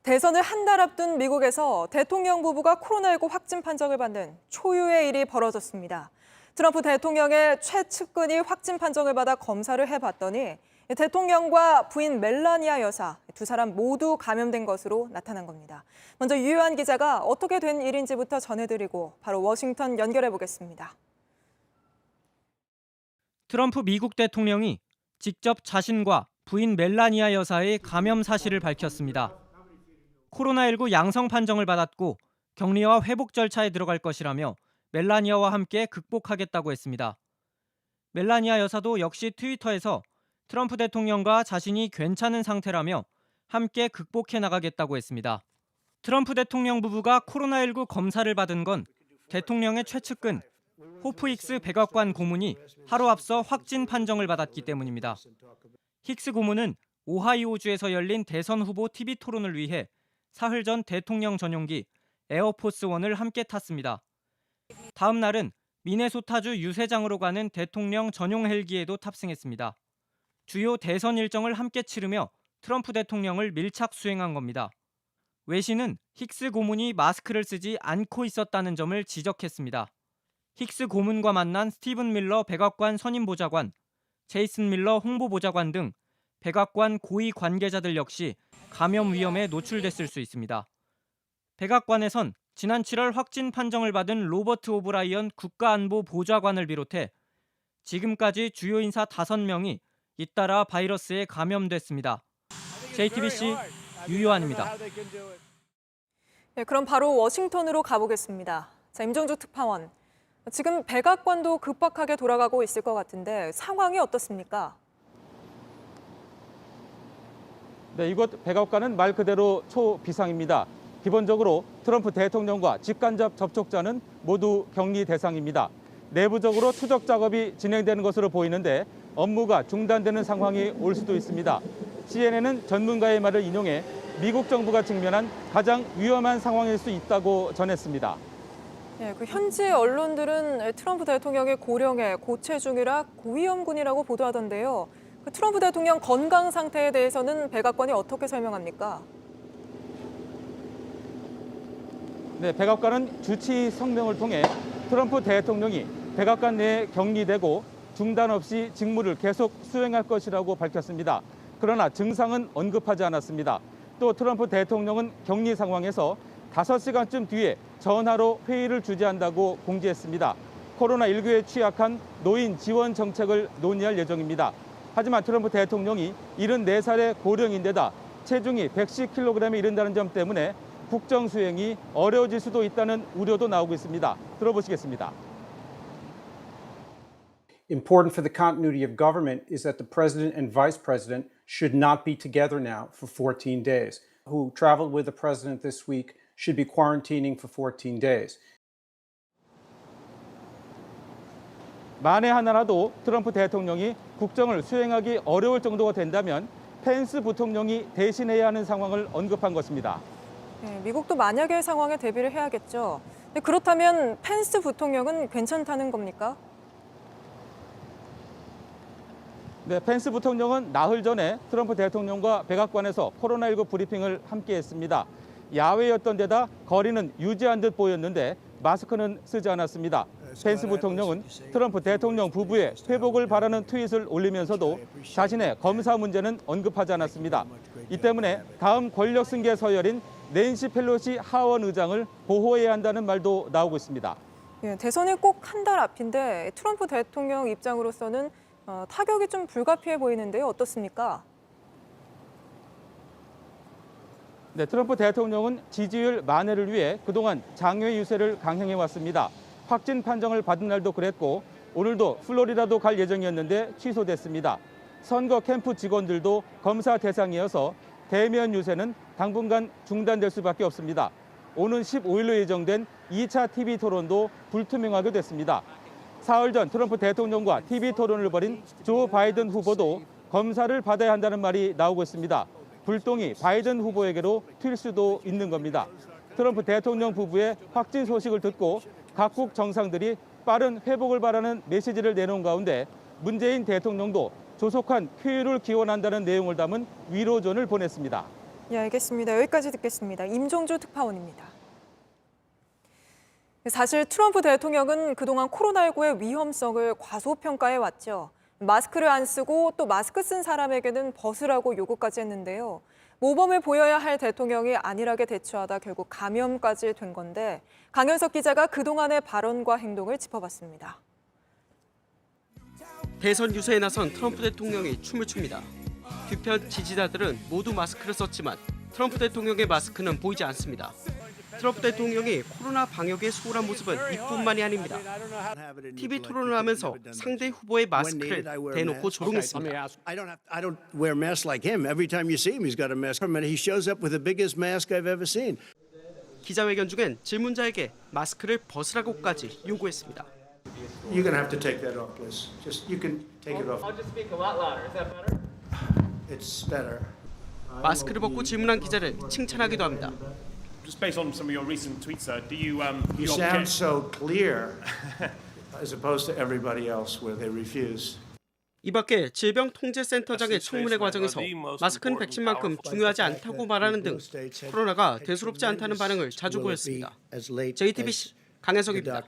대선을 한 달 앞둔 미국에서 대통령 부부가 코로나19 확진 판정을 받는 초유의 일이 벌어졌습니다. 트럼프 대통령의 최측근이 확진 판정을 받아 검사를 해봤더니 대통령과 부인 멜라니아 여사 두 사람 모두 감염된 것으로 나타난 겁니다. 먼저 유효한 기자가 어떻게 된 일인지부터 전해드리고 바로 워싱턴 연결해 보겠습니다. 트럼프 미국 대통령이 직접 자신과 부인 멜라니아 여사의 감염 사실을 밝혔습니다. 코로나19 양성 판정을 받았고 격리와 회복 절차에 들어갈 것이라며 멜라니아와 함께 극복하겠다고 했습니다. 멜라니아 여사도 역시 트위터에서 트럼프 대통령과 자신이 괜찮은 상태라며 함께 극복해 나가겠다고 했습니다. 트럼프 대통령 부부가 코로나19 검사를 받은 건 대통령의 최측근 호프 힉스 백악관 고문이 하루 앞서 확진 판정을 받았기 때문입니다. 힉스 고문은 오하이오주에서 열린 대선 후보 TV 토론을 위해 사흘 전 대통령 전용기 에어포스 원을 함께 탔습니다. 다음 날은 미네소타주 유세장으로 가는 대통령 전용 헬기에도 탑승했습니다. 주요 대선 일정을 함께 치르며 트럼프 대통령을 밀착 수행한 겁니다. 외신은 힉스 고문이 마스크를 쓰지 않고 있었다는 점을 지적했습니다. 힉스 고문과 만난 스티븐 밀러 백악관 선임보좌관, 제이슨 밀러 홍보보좌관 등 백악관 고위 관계자들 역시 감염 위험에 노출됐을 수 있습니다. 백악관에선 지난 7월 확진 판정을 받은 로버트 오브라이언 국가안보보좌관을 비롯해 지금까지 주요 인사 5명이 잇따라 바이러스에 감염됐습니다. JTBC 유요한입니다. 네, 그럼 바로 워싱턴으로 가보겠습니다. 자, 임정주 특파원. 지금 백악관도 급박하게 돌아가고 있을 것 같은데 상황이 어떻습니까? 네, 이곳 백악관은 말 그대로 초비상입니다. 기본적으로 트럼프 대통령과 직간접 접촉자는 모두 격리 대상입니다. 내부적으로 추적 작업이 진행되는 것으로 보이는데 업무가 중단되는 상황이 올 수도 있습니다. CNN은 전문가의 말을 인용해 미국 정부가 직면한 가장 위험한 상황일 수 있다고 전했습니다. 네, 그 현지 언론들은 트럼프 대통령이 고령에 고체중이라 고위험군이라고 보도하던데요. 그 트럼프 대통령 건강 상태에 대해서는 백악관이 어떻게 설명합니까? 네, 백악관은 주치 성명을 통해 트럼프 대통령이 백악관 내에 격리되고 중단 없이 직무를 계속 수행할 것이라고 밝혔습니다. 그러나 증상은 언급하지 않았습니다. 또 트럼프 대통령은 격리 상황에서 5시간쯤 뒤에 전화로 회의를 주재한다고 공지했습니다. 코로나19에 취약한 노인 지원 정책을 논의할 예정입니다. 하지만 트럼프 대통령이 74살의 고령인데다 체중이 110kg에 이른다는 점 때문에 국정 수행이 어려워질 수도 있다는 우려도 나오고 있습니다. 들어보시겠습니다. Important for the continuity of government is that the president and vice president should not be together now for 14 days. Who traveled with the president this week should be quarantining for 14 days. 만에 하나라도 트럼프 대통령이 국정을 수행하기 어려울 정도가 된다면 펜스 부통령이 대신해야 하는 상황을 언급한 것입니다. 네, 미국도 만약의 상황에 대비를 해야겠죠. 그렇다면 펜스 부통령은 괜찮다는 겁니까? 네, 펜스 부통령은 나흘 전에 트럼프 대통령과 백악관에서 코로나19 브리핑을 함께 했습니다. 야외였던 데다 거리는 유지한 듯 보였는데 마스크는 쓰지 않았습니다. 펜스 부통령은 트럼프 대통령 부부의 회복을 바라는 트윗을 올리면서도 자신의 검사 문제는 언급하지 않았습니다. 이 때문에 다음 권력 승계 서열인 낸시 펠로시 하원 의장을 보호해야 한다는 말도 나오고 있습니다. 예, 대선이 꼭 한 달 앞인데 트럼프 대통령 입장으로서는 타격이 좀 불가피해 보이는데요. 어떻습니까? 네, 트럼프 대통령은 지지율 만회를 위해 그동안 장외 유세를 강행해 왔습니다. 확진 판정을 받은 날도 그랬고 오늘도 플로리다도 갈 예정이었는데 취소됐습니다. 선거 캠프 직원들도 검사 대상이어서 대면 유세는 당분간 중단될 수밖에 없습니다. 오는 15일로 예정된 2차 TV 토론도 불투명하게 됐습니다. 사흘 전 트럼프 대통령과 TV 토론을 벌인 조 바이든 후보도 검사를 받아야 한다는 말이 나오고 있습니다. 불똥이 바이든 후보에게로 튈 수도 있는 겁니다. 트럼프 대통령 부부의 확진 소식을 듣고 각국 정상들이 빠른 회복을 바라는 메시지를 내놓은 가운데 문재인 대통령도 조속한 쾌유를 기원한다는 내용을 담은 위로전을 보냈습니다. 네, 알겠습니다. 여기까지 듣겠습니다. 임종주 특파원입니다. 사실 트럼프 대통령은 그동안 코로나19의 위험성을 과소평가해 왔죠. 마스크를 안 쓰고 또 마스크 쓴 사람에게는 벗으라고 요구까지 했는데요. 모범을 보여야 할 대통령이 안일하게 대처하다 결국 감염까지 된 건데 강현석 기자가 그동안의 발언과 행동을 짚어봤습니다. 대선 유세에 나선 트럼프 대통령이 춤을 춥니다. 규편 지지자들은 모두 마스크를 썼지만 트럼프 대통령의 마스크는 보이지 않습니다. 트럼프 대통령이 코로나 방역에 소홀한 모습은 이뿐만이 아닙니다. TV 토론을 하면서 상대 후보의 마스크를 대놓고 조롱했습니다. I don't wear masks like him. Every time you see him, he's got a mask. And he shows up with the biggest mask I've ever seen. 기자회견 중엔 질문자에게 마스크를 벗으라고까지 요구했습니다. You're going to have to take that off, please. Just you can take it off. I'll just speak a lot louder. Is that better? It's better. 마스크를 벗고 질문한 기자를 칭찬하기도 합니다. Just based on some of your recent tweets, sir, do you You sound so clear, as opposed to everybody else, where they refuse. 이 밖에 질병통제센터장의 청문회 과정에서 마스크는 백신만큼 중요하지 않다고 말하는 등 코로나가 대수롭지 않다는 반응을 자주 보였습니다. JTBC 강현석입니다.